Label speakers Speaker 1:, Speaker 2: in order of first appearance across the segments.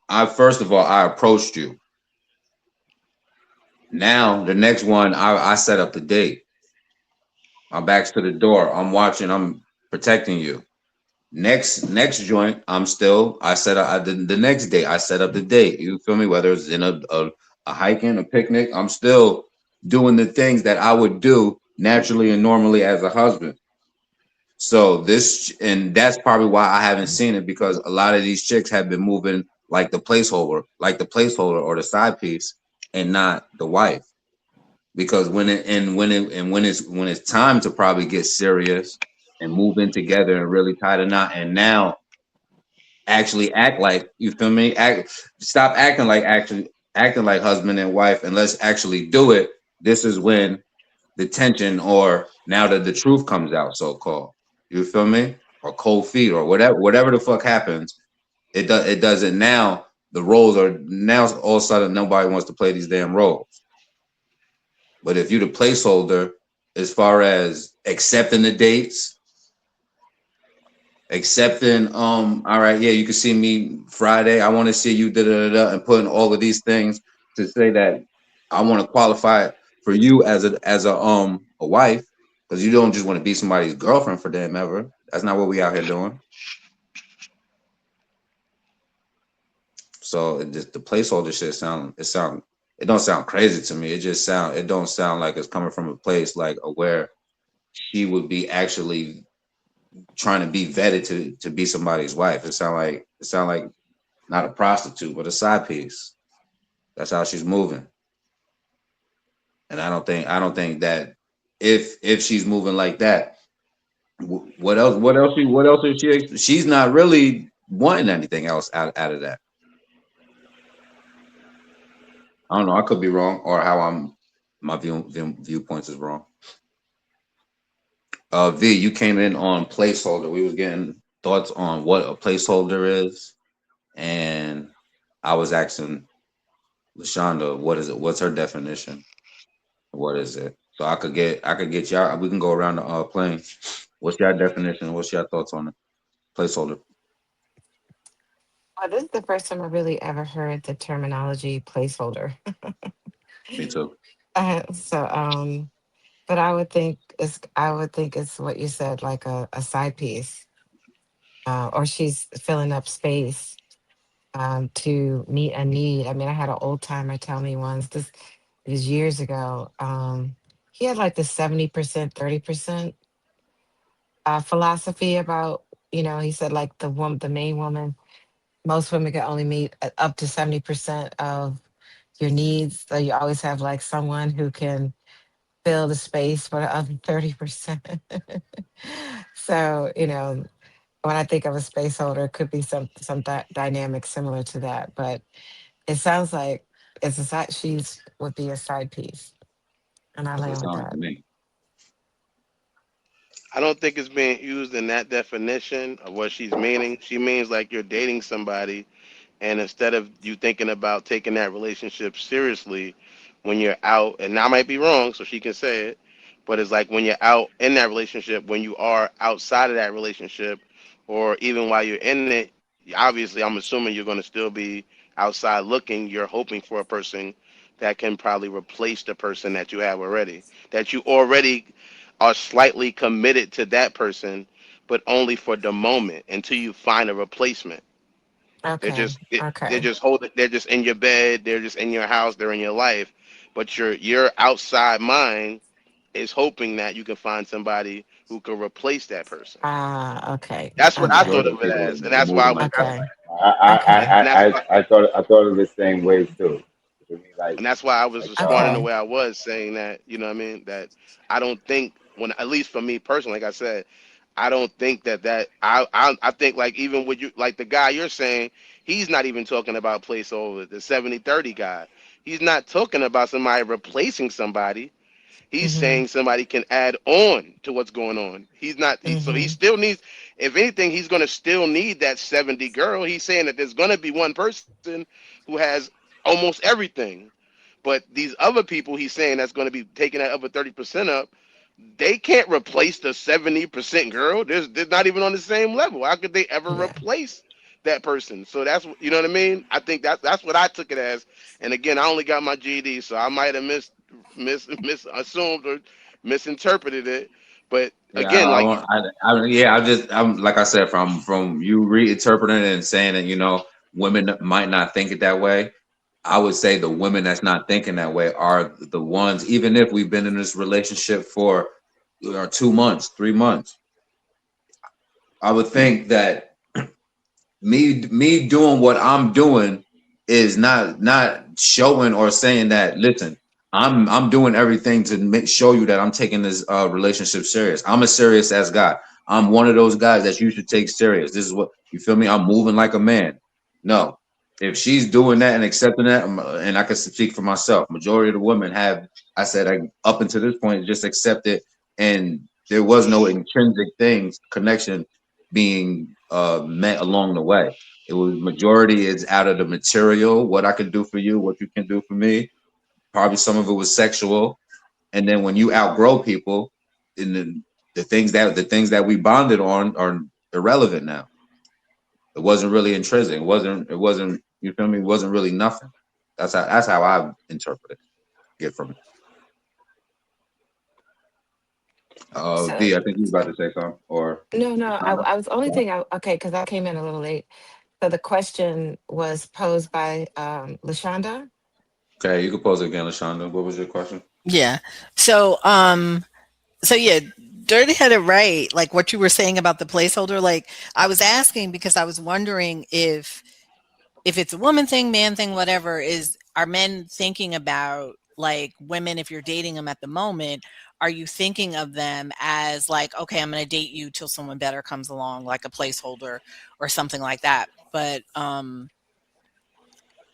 Speaker 1: I first of all, I approached you. Now the next one, I set up the date. My back's to the door. I'm watching. I'm protecting you. Next joint, I set up the next day. I set up the date. You feel me? Whether it's in a hiking, a picnic, I'm still doing the things that I would do naturally and normally as a husband. So this, and that's probably why I haven't seen it, because a lot of these chicks have been moving like the placeholder or the side piece, and not the wife. Because when it's time to probably get serious and move in together and really tie the knot, and now actually act like, you feel me? Stop acting like husband and wife, and let's actually do it. This is when the tension, or now that the truth comes out, so called. You feel me? Or cold feet, or whatever the fuck happens. It doesn't now. The roles are now all of a sudden nobody wants to play these damn roles. But if you the placeholder, as far as accepting the dates, accepting, all right, yeah, you can see me Friday. I want to see you, da da da, and putting all of these things to say that I want to qualify for you as a wife, because you don't just want to be somebody's girlfriend for damn ever. That's not what we out here doing. So it just, the placeholder shit it don't sound crazy to me. It don't sound like it's coming from a place like where she would be actually trying to be vetted to be somebody's wife. It sound like not a prostitute, but a side piece. That's how she's moving. And I don't think that if she's moving like that, what else is she? She's not really wanting anything else out of that. I don't know. I could be wrong, or how my viewpoints is wrong. V, you came in on placeholder. We was getting thoughts on what a placeholder is, and I was asking Lashonda, what is it? What's her definition? What is it? So I could get y'all. We can go around the plane. What's your definition? What's your thoughts on it? Placeholder.
Speaker 2: Well, this is the first time I really ever heard the terminology placeholder.
Speaker 1: Me too.
Speaker 2: So, but I would think it's what you said, like a side piece, or she's filling up space to meet a need. I mean, I had an old timer tell me once, this is years ago. He had like the 70%, 30% philosophy about, he said like the main woman, most women can only meet up to 70% of your needs. So you always have like someone who can fill the space for the other 30%. So, when I think of a space holder, it could be some dynamic similar to that. But it sounds like it's a side, she's would be a side piece. And I
Speaker 1: That's what it
Speaker 2: land with
Speaker 1: sounds like to
Speaker 2: that.
Speaker 1: me.
Speaker 3: I don't think it's being used in that definition of what she's meaning. She means like you're dating somebody, and instead of you thinking about taking that relationship seriously when you're out, and I might be wrong, so she can say it, but it's like when you're out in that relationship, when you are outside of that relationship, or even while you're in it, obviously, I'm assuming you're going to still be outside looking. You're hoping for a person that can probably replace the person that you have already, that you already are slightly committed to that person, but only for the moment until you find a replacement. They're
Speaker 2: Okay.
Speaker 3: just they're
Speaker 2: Okay.
Speaker 3: just holding. They're just in your bed. They're just in your house. They're in your life. But your outside mind is hoping that you can find somebody who can replace that person.
Speaker 2: Okay.
Speaker 3: That's what I
Speaker 2: Okay.
Speaker 3: thought
Speaker 1: Majority
Speaker 3: of
Speaker 1: of
Speaker 3: it
Speaker 1: people
Speaker 3: as, and
Speaker 1: are
Speaker 3: that's why I
Speaker 1: moving
Speaker 3: was.
Speaker 1: like that.
Speaker 2: Okay.
Speaker 4: I I
Speaker 2: Okay.
Speaker 3: And that's why.
Speaker 4: I thought of the same way too. To me,
Speaker 3: And that's why I was
Speaker 4: like
Speaker 3: responding the
Speaker 2: Okay.
Speaker 3: way I was, saying that what I mean, that I don't think when, at least for me personally, like I said, I don't think I think like even with you, like the guy you're saying, he's not even talking about placeholder, the 70-30 guy. He's not talking about somebody replacing somebody. He's
Speaker 2: Mm-hmm.
Speaker 3: saying somebody can add on to what's going on. He's not. So he
Speaker 2: Mm-hmm.
Speaker 3: still needs. If anything, he's going to still need that 70 girl. He's saying that there's going to be one person who has almost everything, but these other people, he's saying that's going to be taking that other 30% up. They can't replace the 70% girl. They're not even on the same level. How could they ever
Speaker 2: Yeah.
Speaker 3: replace that person. So you know what I mean. I think that's what I took it as. And again, I only got my GED, so I might have assumed or misinterpreted it. But
Speaker 1: Yeah,
Speaker 3: again, like
Speaker 1: yeah, I'm like I said, from you reinterpreting it and saying that women might not think it that way. I would say the women that's not thinking that way are the ones, even if we've been in this relationship for 2 months, 3 months. I would think that me doing what I'm doing is not showing or saying that listen, I'm doing everything to show you that I'm taking this relationship serious. I'm a serious ass guy. I'm one of those guys that you should take serious. This is what you feel me. I'm moving like a man. No, if she's doing that and accepting that, and I can speak for myself, majority of the women have. I said up until this point just accept it, and there was no intrinsic things connection being met along the way. It was majority is out of the material, what I can do for you, what you can do for me. Probably some of it was sexual, and then when you outgrow people, and then the things that we bonded on are irrelevant now. It wasn't really intrinsic. It wasn't. You feel me? It wasn't really nothing. That's how I interpret it. Get from it.
Speaker 2: So
Speaker 1: D, I think you was about to say something, or
Speaker 2: no, no,
Speaker 1: Shonda?
Speaker 2: I was only thing. Okay, because I came in a little late. So the question was posed by Lashonda.
Speaker 1: Okay, you can pose it again, Lashonda. What was your question?
Speaker 5: Yeah. So, yeah, Dirty had it right. Like what you were saying about the placeholder. Like I was asking because I was wondering if it's a woman thing, man thing, whatever, are men thinking about like women if you're dating them at the moment, are you thinking of them as like, okay, I'm going to date you till someone better comes along, like a placeholder or something like that. But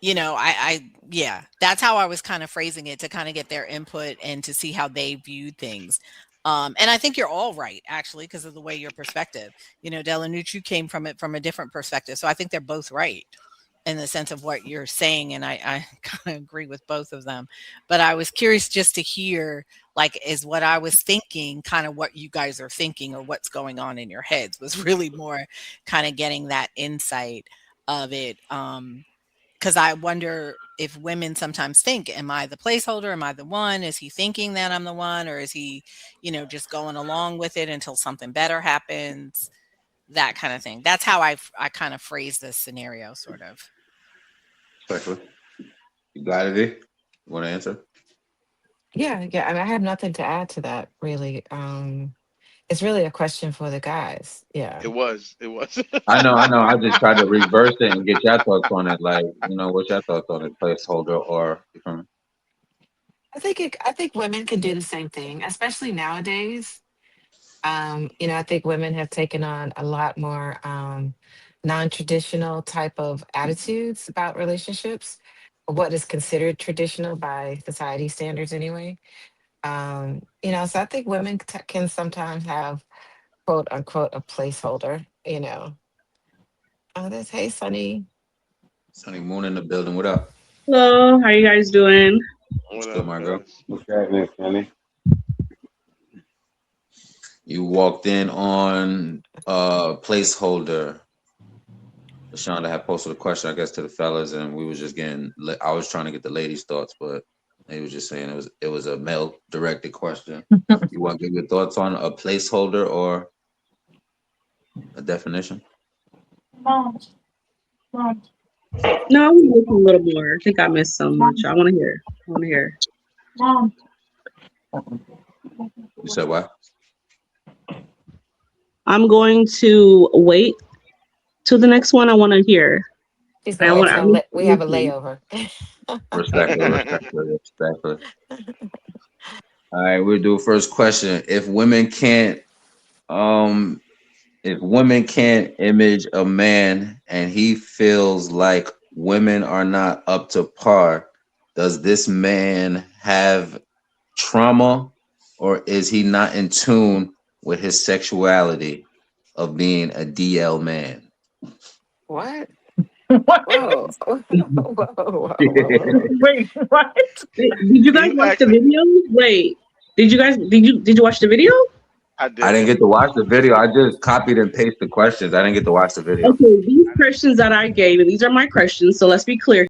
Speaker 5: yeah, that's how I was kind of phrasing it to kind of get their input and to see how they viewed things. And I think you're all right, actually, because of the way your perspective, Delanucci came from it from a different perspective. So I think they're both right in the sense of what you're saying. And I kind of agree with both of them. But I was curious just to hear, like, is what I was thinking kind of what you guys are thinking or what's going on in your heads was really more kind of getting that insight of it. Because I wonder if women sometimes think, am I the placeholder? Am I the one? Is he thinking that I'm the one? Or is he, just going along with it until something better happens? That kind of thing. That's how I kind of phrase this scenario, sort of.
Speaker 1: Especially, you got it. D? You want to answer?
Speaker 2: Yeah, yeah. I mean, I have nothing to add to that. Really, it's really a question for the guys. Yeah,
Speaker 3: it was.
Speaker 1: I know. I just tried to reverse it and get your thoughts on it. Like, what's your thoughts on it, placeholder or you feel me?
Speaker 2: I think women can do the same thing, especially nowadays. I think women have taken on a lot more non-traditional type of attitudes about relationships, or what is considered traditional by society standards anyway. So I think women can sometimes have quote unquote a placeholder. Oh, that's hey Sunny.
Speaker 1: Sunny Moon in the building. What up?
Speaker 6: Hello, how you guys doing?
Speaker 1: What's
Speaker 3: What
Speaker 1: good,
Speaker 3: up,
Speaker 1: my girl?
Speaker 3: cuz?
Speaker 4: What's happening, Sonny?
Speaker 1: You walked in on placeholder. Shonda had posted a question, I guess, to the fellas, and we was just getting. I was trying to get the ladies' thoughts, but he was just saying it was a male directed question. You want to give your thoughts on a placeholder or a definition?
Speaker 6: No, I want to listen a little more. I think I missed so much. I want to hear. I want to hear.
Speaker 1: You said what?
Speaker 6: I'm going to wait till the next one. I want to hear.
Speaker 2: She
Speaker 6: I
Speaker 2: said
Speaker 6: want.
Speaker 1: Okay.
Speaker 6: I'm
Speaker 2: we have a
Speaker 6: listening.
Speaker 2: layover.
Speaker 1: Respectfully, respectfully, respectfully. All right, we'll do first question. Um, if women can't image a man and he feels like women are not up to par, does this man have trauma or is he not in tune with his sexuality of being a DL man?
Speaker 2: What?
Speaker 7: What?
Speaker 2: Whoa. Whoa, whoa, whoa, whoa.
Speaker 7: Wait, what?
Speaker 6: Did you guys
Speaker 3: You
Speaker 6: watch the
Speaker 3: actually
Speaker 6: video? Wait. Did you watch the video?
Speaker 3: I
Speaker 1: I didn't
Speaker 3: didn't.
Speaker 1: get to watch the video. I just copied and pasted the questions. I didn't get to watch the video.
Speaker 6: Okay, these questions that I gave, and these are my questions. So let's be clear